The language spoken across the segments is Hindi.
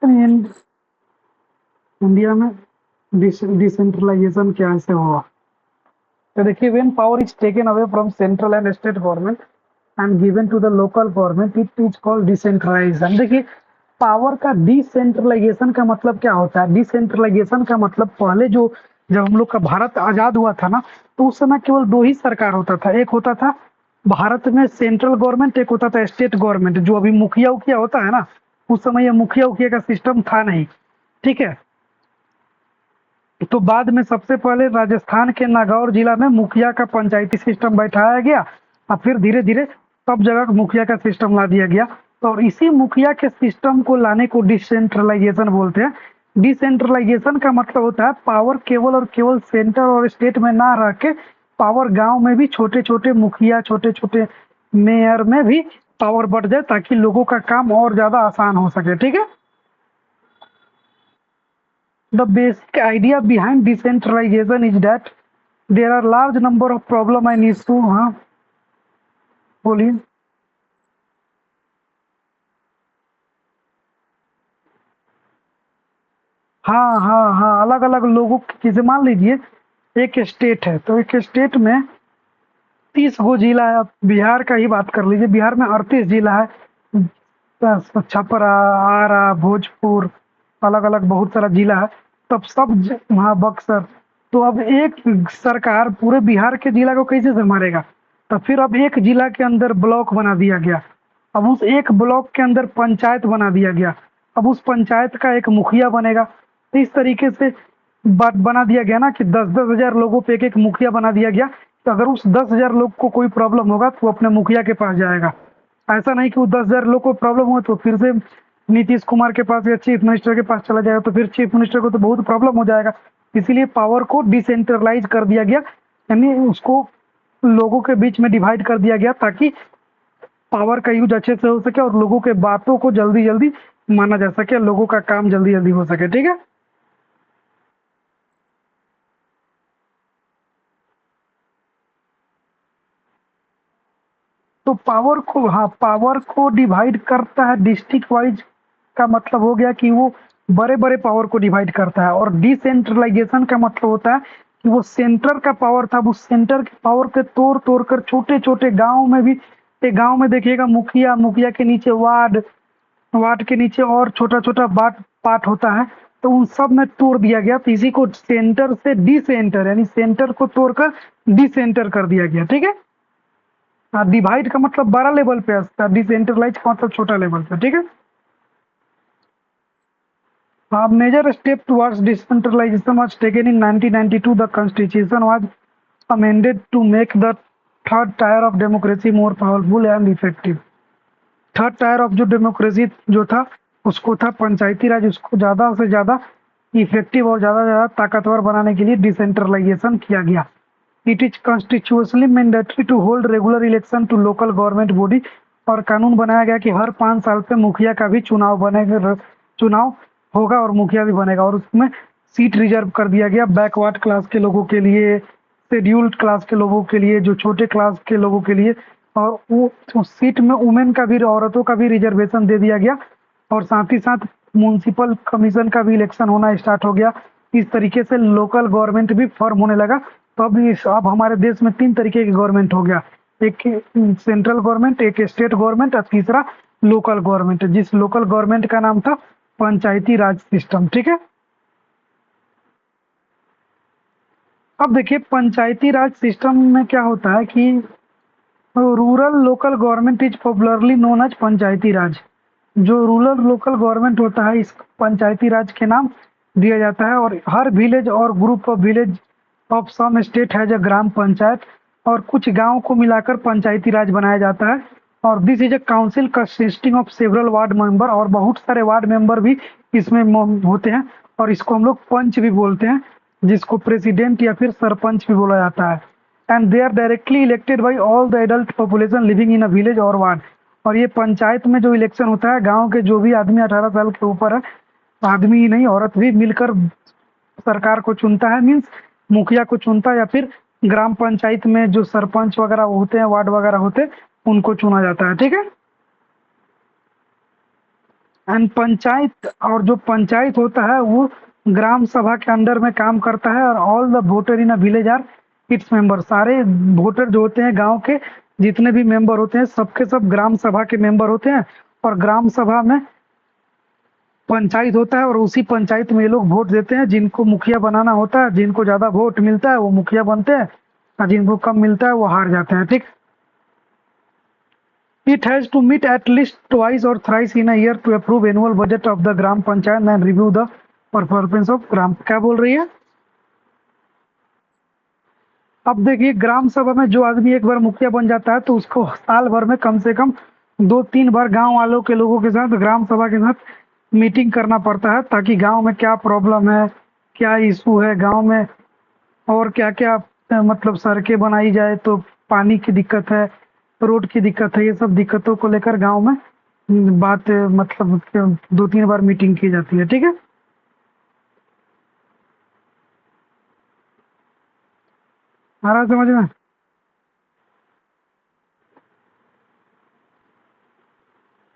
इन- इंडिया में डिसेंट्रलाइजेशन कैसे हुआ? तो देखिए, when power is taken away from central and state government and given to the local government, it is called decentralisation. देखिए, पावर का डिसेंट्रलाइजेशन का मतलब क्या होता है? डिसेंट्रलाइजेशन का मतलब, पहले जो जब हम लोग का भारत आजाद हुआ था ना, तो उस समय केवल दो ही सरकार होता था। एक होता था भारत में सेंट्रल गवर्नमेंट, एक होता था स्टेट गवर्नमेंट। जो अभी मुखिया उखिया होता है ना, उस समय ये मुखिया उखिया का सिस्टम था नहीं। ठीक है। तो बाद में सबसे पहले राजस्थान के नागौर जिला में मुखिया का पंचायती सिस्टम बैठाया गया, और फिर धीरे धीरे सब जगह मुखिया का सिस्टम ला दिया गया। और इसी मुखिया के सिस्टम को लाने को डिसेंट्रलाइजेशन बोलते हैं। डिसेंट्रलाइजेशन का मतलब होता है पावर केवल और केवल सेंटर और स्टेट में ना रह के, पावर गांव में भी छोटे छोटे मुखिया, छोटे छोटे मेयर में भी पावर बढ़ जाए, ताकि लोगों का काम और ज्यादा आसान हो सके। ठीक है। The basic idea behind decentralization is that there are large number of problem and issue। हाँ, बोलिए। हाँ हाँ हाँ, अलग अलग लोगों की चीजें, मान लीजिए एक स्टेट है, तो एक स्टेट में 30 गो जिला है। आप बिहार का ही बात कर लीजिए, बिहार में 38 जिला है। छपरा, आरा, भोजपुर, अलग अलग बहुत सारा जिला है। तब सब वहाँ बक्सर। तो अब एक सरकार पूरे बिहार के जिला को कैसे संभालेगा? तो फिर अब एक जिला के अंदर ब्लॉक बना दिया गया। अब उस एक ब्लॉक के अंदर पंचायत बना दिया गया। अब उस पंचायत का एक मुखिया बनेगा। तो इस तरीके से बात बना दिया गया ना, कि 10-10 हजार लोगों पे एक एक मुखिया बना दिया गया। तो अगर उस 10 हजार लोग को कोई प्रॉब्लम होगा, तो वो अपने मुखिया के पास जाएगा। ऐसा नहीं कि वो 10 हजार लोग को प्रॉब्लम हो तो फिर से नीतीश कुमार के पास या चीफ मिनिस्टर के पास चला जाएगा, तो फिर चीफ मिनिस्टर को तो बहुत प्रॉब्लम हो जाएगा। इसीलिए पावर को डिसेंट्रलाइज कर दिया गया, यानी उसको लोगों के बीच में डिवाइड कर दिया गया, ताकि पावर का यूज अच्छे से हो सके और लोगों के बातों को जल्दी जल्दी माना जा सके, लोगों का काम जल्दी जल्दी हो सके। ठीक है। तो पावर को, हाँ, पावर को डिवाइड करता है डिस्ट्रिक्ट वाइज। का मतलब हो गया कि वो बड़े बड़े पावर को डिवाइड करता है। और डिसेंट्रलाइजेशन का मतलब होता है कि वो सेंटर का पावर था, उस सेंटर के पावर के तोड़ तोड़ कर छोटे छोटे गांव में भी, एक गांव में देखिएगा मुखिया, मुखिया के नीचे वार्ड, वार्ड के नीचे और छोटा छोटा बाट पार्ट होता है। तो उन सब में तोड़ दिया गया। तो इसी को सेंटर से डिसेंटर, यानी सेंटर को तोड़कर डिसेंटर कर दिया गया। ठीक है। हाँ, डिवाइड का मतलब बड़ा लेवल पे आता है, डिसेंट्रलाइज का मतलब छोटा लेवल पे। ठीक है। Major step towards decentralization was taken in 1992. The constitution was amended to make the third tier of democracy more powerful and effective। Third tier of जो डेमोक्रेसी जो था, उसको था पंचायती राज, उसको ज्यादा से ज्यादा इफेक्टिव और ज्यादा से ज्यादा ताकतवर बनाने के लिए डिसेंट्रलाइजेशन किया गया। It is constitutionally mandatory to hold regular election to local government body. और कानून बनाया गया कि हर 5 साल पे मुखिया का भी चुनाव बनेगा, चुनाव होगा और मुखिया भी बनेगा। और उसमें सीट रिजर्व कर दिया गया बैकवर्ड क्लास के लोगों के लिए, शेड्यूल्ड क्लास के लोगों के लिए, जो छोटे क्लास के लोगों के लिए। और वो उस सीट में वुमेन का भी, औरतों का भी रिजर्वेशन दे दिया गया। और साथ ही साथ म्युनिसिपल कमीशन का भी इलेक्शन होना स्टार्ट हो गया। इस तरीके से लोकल गवर्नमेंट भी फॉर्म होने लगा। तो अब हमारे देश में 3 तरीके की गवर्नमेंट हो गया। एक सेंट्रल गवर्नमेंट, एक स्टेट गवर्नमेंट, और तीसरा लोकल गवर्नमेंट, जिस लोकल गवर्नमेंट का नाम था पंचायती राज सिस्टम। ठीक है। अब देखिए, पंचायती राज सिस्टम में क्या होता है कि rural local government is popularly known as panchayati raj. जो रूरल लोकल गवर्नमेंट होता है, इस पंचायती राज के नाम दिया जाता है। और हर विलेज और group of village of some state है जो ग्राम पंचायत, और कुछ गांव को मिलाकर पंचायती राज बनाया जाता है। और this is a council consisting of several ward member, और बहुत सारे वार्ड मेंबर भी इसमें होते हैं। और इसको हम लोग पंच भी बोलते हैं, जिसको प्रेसिडेंट या फिर सरपंच भी बोला जाता है। And they are directly elected by all the adult population living in a village और वार्ड। और ये पंचायत में जो इलेक्शन होता है, गांव के जो भी आदमी 18 साल के ऊपर है, आदमी ही नहीं औरत भी मिलकर सरकार को चुनता है। मीन्स मुखिया को चुनता है, या फिर ग्राम पंचायत में जो सरपंच वगैरह होते हैं, वार्ड वगैरह होते हैं, उनको चुना जाता है। ठीक है। एंड पंचायत, और जो पंचायत होता है वो ग्राम सभा के अंडर में काम करता है, और all the voter in a village are its member. सारे वोटर जो होते हैं गांव के, जितने भी मेंबर होते हैं सबके सब ग्राम सभा के मेंबर होते हैं। और ग्राम सभा में पंचायत होता है, और उसी पंचायत में ये लोग वोट देते हैं। जिनको मुखिया बनाना होता है, जिनको ज्यादा वोट मिलता है वो मुखिया बनते हैं, और जिनको कम मिलता है वो हार जाते हैं। ठीक। It has to meet at least twice or thrice in a year to approve annual budget of the gram panchayat and review the performance of ग्राम। क्या बोल रही है? अब देखिए, ग्राम सभा में जो आदमी एक बार मुखिया बन जाता है तो उसको साल भर में कम से कम 2-3 बार गांव वालों के लोगों के साथ, ग्राम सभा के साथ मीटिंग करना पड़ता है, ताकि गांव में क्या प्रॉब्लम है, क्या इशू है गांव में, और क्या क्या मतलब सड़कें बनाई जाए तो पानी की दिक्कत है, रोड की दिक्कत है, ये सब दिक्कतों को लेकर गांव में बात मतलब 2-3 बार मीटिंग की जाती है। ठीक है, आ रहा है समझ में?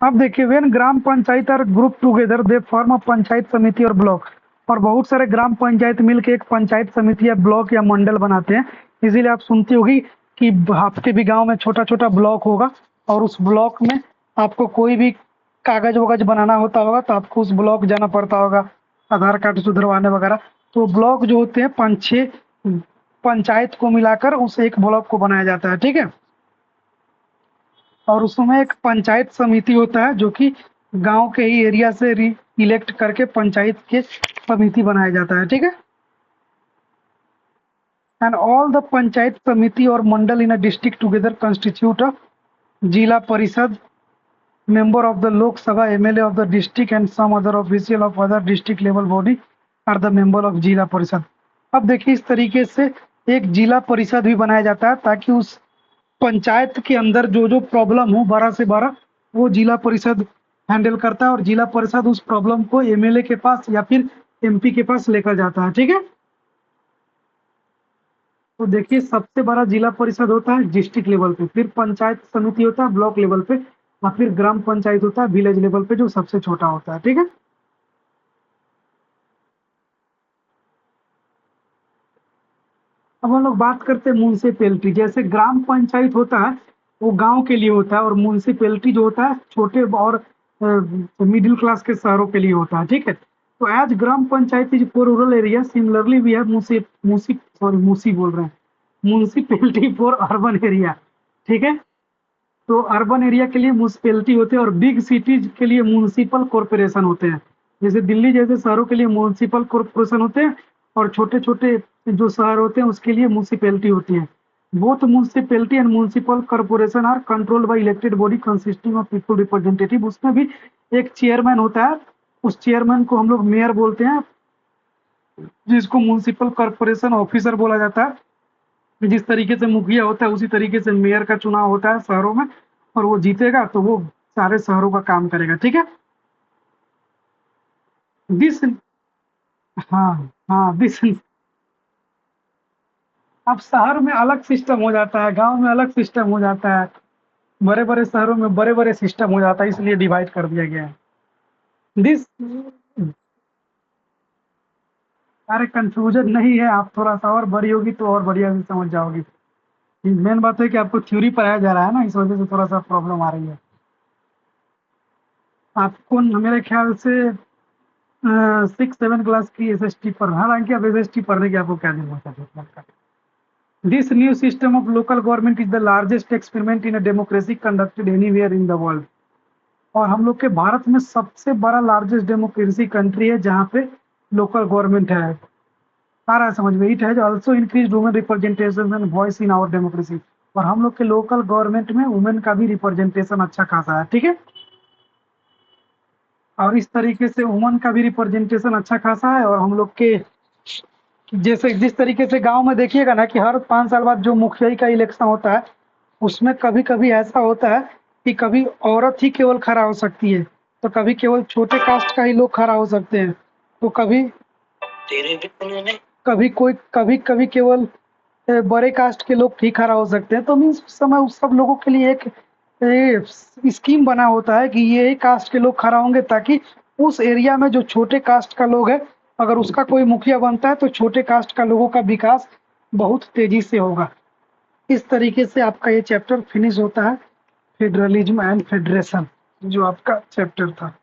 अब देखिए, when gram panchayat are group together they form a panchayat samiti और ब्लॉक। और बहुत सारे ग्राम पंचायत मिलके एक पंचायत समिति या ब्लॉक या मंडल बनाते हैं। इसीलिए आप सुनती होगी कि आपके भी गांव में छोटा छोटा ब्लॉक होगा, और उस ब्लॉक में आपको कोई भी कागज वगज बनाना होता होगा तो आपको उस ब्लॉक जाना पड़ता होगा, आधार कार्ड सुधरवाने वगैरह। तो ब्लॉक जो होते हैं 5-6 पंचायत को मिलाकर उस एक ब्लॉक को बनाया जाता है। ठीक है, और उसमें एक पंचायत समिति होता है जो कि गांव के ही एरिया से इलेक्ट करके पंचायत के समिति बनाया जाता है। ठीक है, and all the panchayat samiti और mandal in a district together constitute a zila parishad, member of the Lok Sabha, MLA of the district and some other official of other district level body are the member of जिला परिषद। अब देखिए, इस तरीके से एक जिला परिषद भी बनाया जाता है, ताकि उस पंचायत के अंदर जो जो प्रॉब्लम हो 12 से 12 वो जिला परिषद हैंडल करता है, और जिला परिषद उस प्रॉब्लम को एमएलए के पास या फिर एमपी के पास लेकर जाता है। ठीक है, तो देखिए, सबसे बड़ा जिला परिषद होता है डिस्ट्रिक्ट लेवल पे, फिर पंचायत समिति होता है ब्लॉक लेवल पे, और फिर ग्राम पंचायत होता है विलेज लेवल पे जो सबसे छोटा होता है। ठीक है, अब हम लोग बात करते हैं म्यूनसिपैलिटी। जैसे ग्राम पंचायत होता है वो गांव के लिए होता है, और म्यूनसिपैलिटी जो होता है छोटे और मिडिल क्लास के शहरों के लिए होता है। ठीक है, तो as gram panchayat is for rural area, similarly we have Musi Musi sorry Musi बोल रहे हैं, म्यूनसिपैलिटी फॉर अर्बन एरिया। ठीक है, तो अर्बन एरिया के लिए म्यूनसिपैलिटी होते हैं, और बिग सिटीज के लिए म्यूनसिपल कॉरपोरेशन होते हैं। जैसे दिल्ली जैसे शहरों के लिए म्यूनसिपल कॉरपोरेशन होते हैं, और छोटे छोटे जो शहर होते हैं उसके लिए म्यूनसिपैलिटी होती है। Both municipality and municipal corporation are controlled by elected body consisting of people representative. उसमें भी एक चेयरमैन होता है, उस चेयरमैन को हम लोग मेयर बोलते हैं, जिसको म्यूनसिपल कॉरपोरेशन ऑफिसर बोला जाता है। जिस तरीके से मुखिया होता है उसी तरीके से मेयर का चुनाव होता है शहरों में, और वो जीतेगा तो वो सारे शहरों का काम करेगा। ठीक है, दिस हाँ हाँ दिस अब शहर में अलग सिस्टम हो जाता है, गांव में अलग सिस्टम हो जाता है, बड़े बड़े शहरों में बड़े बड़े सिस्टम हो जाता है, इसलिए डिवाइड कर दिया गया है। दिस अरे कंफ्यूजन नहीं है, आप थोड़ा सा और बड़ी होगी तो और बढ़िया से समझ जाओगी। मेन बात है कि आपको थ्योरी पढ़ाया जा रहा है ना, इस वजह से थोड़ा सा प्रॉब्लम आ रही है आपको। मेरे ख्याल से 6-7 क्लास की एसएसटी पर, हालांकि अब एसएसटी पढ़ने की आपको क्या जरूरत है। This new system of local government is the largest experiment in a democracy conducted anywhere in the world. और हम लोग के भारत में सबसे बड़ा लार्जेस्ट डेमोक्रेसी कंट्री है जहाँ पे लोकल गवर्नमेंट है। आ रहा है समझ में? It has also increase women representation and voice in our democracy. और हम लोग के लोकल गवर्नमेंट में वुमेन का भी रिप्रेजेंटेशन अच्छा खासा है। ठीक है, और इस तरीके से वुमन का भी रिप्रेजेंटेशन अच्छा खासा है। और हम लोग के जैसे जिस तरीके से गांव में देखिएगा ना कि हर 5 साल बाद जो मुखिया का इलेक्शन होता है, उसमें कभी कभी ऐसा होता है कि कभी औरत ही केवल खड़ा हो सकती है, तो कभी केवल छोटे कास्ट का ही लोग खड़ा हो सकते हैं, तो कभी कभी कोई कभी कभी केवल बड़े कास्ट के लोग ही खड़ा हो सकते हैं। तो मीन्स उस समय उस सब लोगों के लिए एक स्कीम बना होता है कि ये कास्ट के लोग खड़ा होंगे ताकि उस एरिया में जो छोटे कास्ट का लोग है, अगर उसका कोई मुखिया बनता है तो छोटे कास्ट का लोगों का विकास बहुत तेजी से होगा। इस तरीके से आपका ये चैप्टर फिनिश होता है, फेडरलिज्म एंड फेडरेशन, जो आपका चैप्टर था।